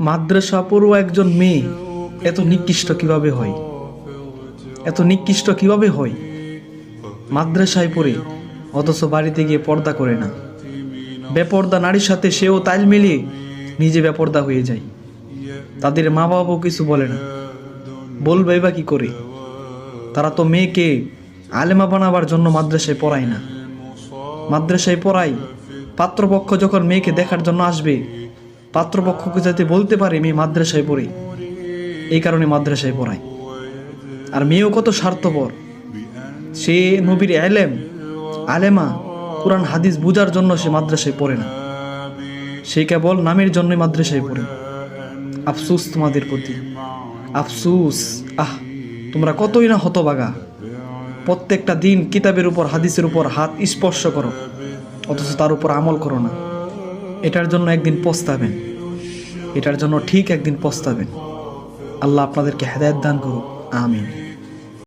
মাদ্রাসা পড়ুয়া একজন মেয়ে এত নিকৃষ্ট কিভাবে হয়? এত নিকৃষ্ট কিভাবে হয়? মাদ্রাসায় পড়ে অথচ বাড়িতে গিয়ে পর্দা করে না। বেপর্দা নারীর সাথে সেও তাল মিলিয়ে নিজে বেপর্দা হয়ে যায়। তাদের মা বাবাও কিছু বলে না, বলবে বা কি করে? তারা তো মেয়েকে আলেমা বানাবার জন্য মাদ্রাসায় পড়ায় না। মাদ্রাসায় পড়াই পাত্রপক্ষ যখন মেয়েকে দেখার জন্য আসবে, পাত্রপক্ষকে যাতে বলতে পারে মেয়ে মাদ্রাসায় পড়ে, এই কারণে মাদ্রাসায় পড়ায়। আর মেয়েও কত স্বার্থপর, সে নবীর আলেমা কুরআন হাদিস বুঝার জন্য সে মাদ্রাসায় পড়ে না, সে কেবল নামের জন্যই মাদ্রাসায় পড়ে। আফসুস তোমাদের প্রতি, আফসুস। তোমরা কতই না হতবাগা, প্রত্যেকটা দিন কিতাবের উপর হাদিসের উপর হাত স্পর্শ করো, অথচ তার উপর আমল করো না। এটার জন্য একদিন পস্তাবেন, এটার জন্য ঠিক একদিন পস্তাবেন। আল্লাহ আপনাদেরকে হেদায়েত দান করুক, আমিন।